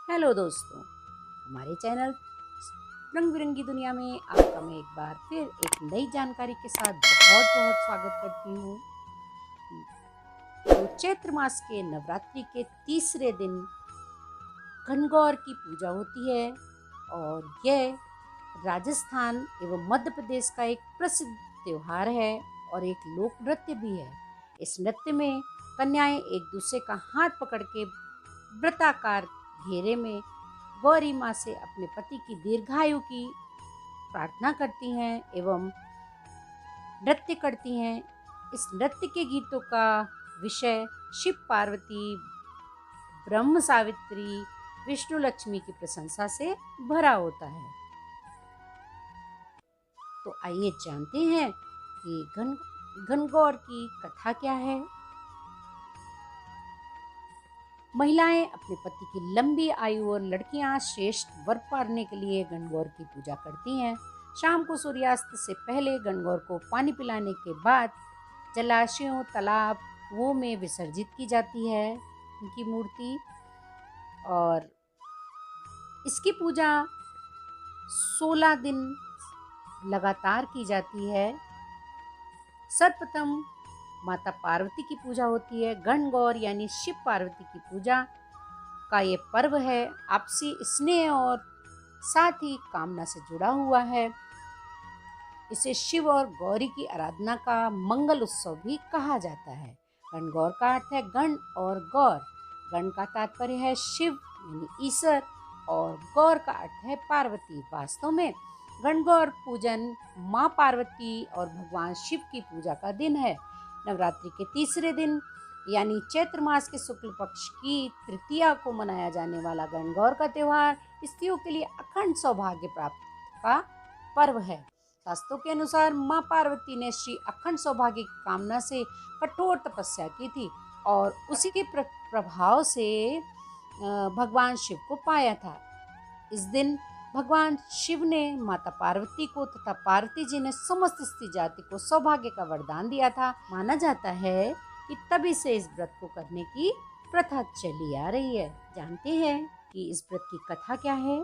Hello दोस्तों, हमारे channel रंग बिरंगी दुनिया में आपका मैं एक बार फिर एक नई जानकारी के साथ बहुत बहुत स्वागत करती हूँ। तो चैत्र मास के नवरात्रि के तीसरे दिन गणगौर की पूजा होती है और यह राजस्थान एवं मध्य प्रदेश का एक प्रसिद्ध त्योहार है और एक लोक नृत्य भी है। इस नृत्य में कन्याएं एक दूसरे का हाथ पकड़ के वृत्ताकार घेरे में गौरी माँ से अपने पति की दीर्घायु की प्रार्थना करती हैं एवं नृत्य करती हैं। इस नृत्य के गीतों का विषय शिव पार्वती, ब्रह्म सावित्री, विष्णु लक्ष्मी की प्रशंसा से भरा होता है। तो आइए जानते हैं कि गणगौर की कथा क्या है। महिलाएं अपने पति की लंबी आयु और लड़कियां श्रेष्ठ वर पाने के लिए गणगौर की पूजा करती हैं। शाम को सूर्यास्त से पहले गणगौर को पानी पिलाने के बाद जलाशयों, तालाब, कुओं में विसर्जित की जाती है उनकी मूर्ति। और इसकी पूजा 16 दिन लगातार की जाती है। सर्वप्रथम माता पार्वती की पूजा होती है। गणगौर यानी शिव पार्वती की पूजा का ये पर्व है, आपसी स्नेह और साथ ही कामना से जुड़ा हुआ है। इसे शिव और गौरी की आराधना का मंगल उत्सव भी कहा जाता है। गणगौर का अर्थ है गण और गौर। गण का तात्पर्य है शिव यानी ईश्वर और गौर का अर्थ है पार्वती। वास्तव में गणगौर पूजन माँ पार्वती और भगवान शिव की पूजा का दिन है। नवरात्रि के तीसरे दिन यानी चैत्र मास के शुक्ल पक्ष की तृतीया को मनाया जाने वाला गणगौर का त्योहार स्त्रियों के लिए अखंड सौभाग्य प्राप्त का पर्व है। शास्त्रों के अनुसार माँ पार्वती ने श्री अखंड सौभाग्य की कामना से कठोर तपस्या की थी और उसी के प्रभाव से भगवान शिव को पाया था। इस दिन भगवान शिव ने माता पार्वती को तथा पार्वती जी ने समस्त स्त्री जाति को सौभाग्य का वरदान दिया था। माना जाता है कि तभी से इस व्रत को करने की प्रथा चली आ रही है। जानते हैं कि इस व्रत की कथा क्या है।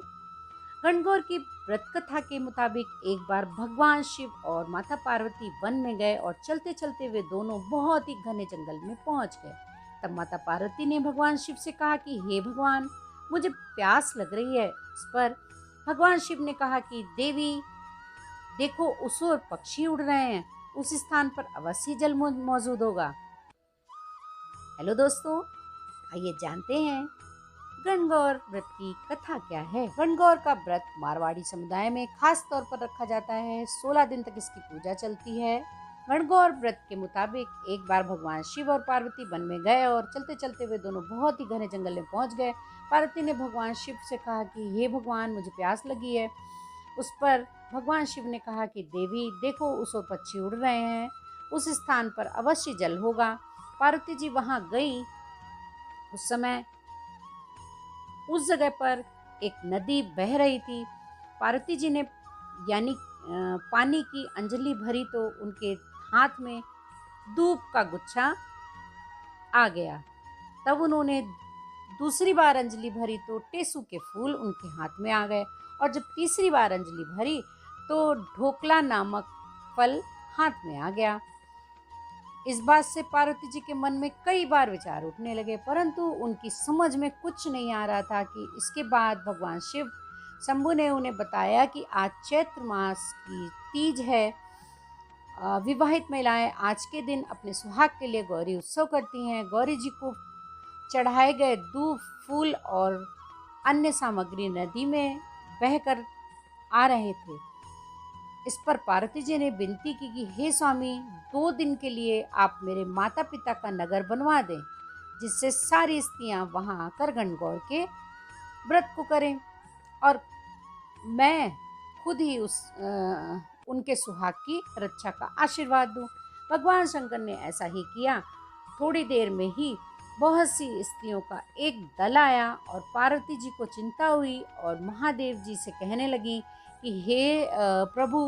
गणगौर की व्रत कथा के मुताबिक एक बार भगवान शिव और माता पार्वती वन में गए और चलते चलते वे दोनों बहुत ही घने जंगल में पहुंच गए। तब माता पार्वती ने भगवान शिव से कहा कि हे भगवान, मुझे प्यास लग रही है। इस पर भगवान शिव ने कहा कि देवी देखो, उस ओर पक्षी उड़ रहे हैं, उस स्थान पर अवश्य जल मौजूद होगा। हेलो दोस्तों, आइए जानते हैं गणगौर व्रत की कथा क्या है। गणगौर का व्रत मारवाड़ी समुदाय में खास तौर पर रखा जाता है। 16 दिन तक इसकी पूजा चलती है। गणगौर व्रत के मुताबिक एक बार भगवान शिव और पार्वती वन में गए और चलते चलते वे दोनों बहुत ही घने जंगल में पहुंच गए। पार्वती ने भगवान शिव से कहा कि हे भगवान, मुझे प्यास लगी है। उस पर भगवान शिव ने कहा कि देवी देखो, उस ओर पक्षी उड़ रहे हैं, उस स्थान पर अवश्य जल होगा। पार्वती जी वहां गई। उस समय उस जगह पर एक नदी बह रही थी। पार्वती जी ने यानी पानी की अंजलि भरी तो उनके हाथ में दूब का गुच्छा आ गया। तब उन्होंने दूसरी बार अंजलि भरी तो टेसू के फूल उनके हाथ में आ गए और जब तीसरी बार अंजलि भरी तो ढोकला नामक फल हाथ में आ गया। इस बात से पार्वती जी के मन में कई बार विचार उठने लगे, परंतु उनकी समझ में कुछ नहीं आ रहा था कि इसके बाद भगवान शिव शंभु ने उन्हें बताया कि आज चैत्र मास की तीज है। विवाहित महिलाएं आज के दिन अपने सुहाग के लिए गौरी उत्सव करती हैं। गौरी जी को चढ़ाए गए दूब, फूल और अन्य सामग्री नदी में बहकर आ रहे थे। इस पर पार्वती जी ने विनती की कि हे स्वामी, 2 दिन के लिए आप मेरे माता पिता का नगर बनवा दें, जिससे सारी स्त्रियां वहां आकर गणगौर के व्रत को करें और मैं खुद ही उनके सुहाग की रक्षा का आशीर्वाद दूं। भगवान शंकर ने ऐसा ही किया। थोड़ी देर में ही बहुत सी स्त्रियों का एक दल आया और पार्वती जी को चिंता हुई और महादेव जी से कहने लगी कि हे प्रभु,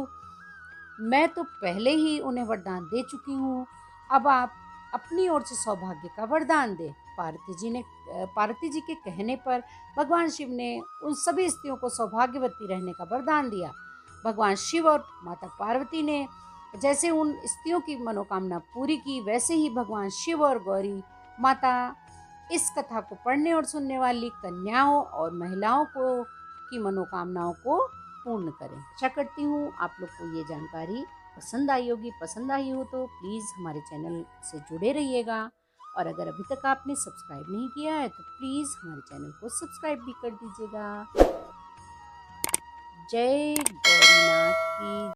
मैं तो पहले ही उन्हें वरदान दे चुकी हूँ, अब आप अपनी ओर से सौभाग्य का वरदान दें। पार्वती जी के कहने पर भगवान शिव ने उन सभी स्त्रियों को सौभाग्यवती रहने का वरदान दिया। भगवान शिव और माता पार्वती ने जैसे उन स्त्रियों की मनोकामना पूरी की, वैसे ही भगवान शिव और गौरी माता इस कथा को पढ़ने और सुनने वाली कन्याओं और महिलाओं को की मनोकामनाओं को पूर्ण करें। आशा करती हूँ आप लोग को ये जानकारी पसंद आई होगी। पसंद आई हो तो प्लीज़ हमारे चैनल से जुड़े रहिएगा, और अगर अभी तक आपने सब्सक्राइब नहीं किया है तो प्लीज़ हमारे चैनल को सब्सक्राइब भी कर दीजिएगा। जय गौरीनाथ की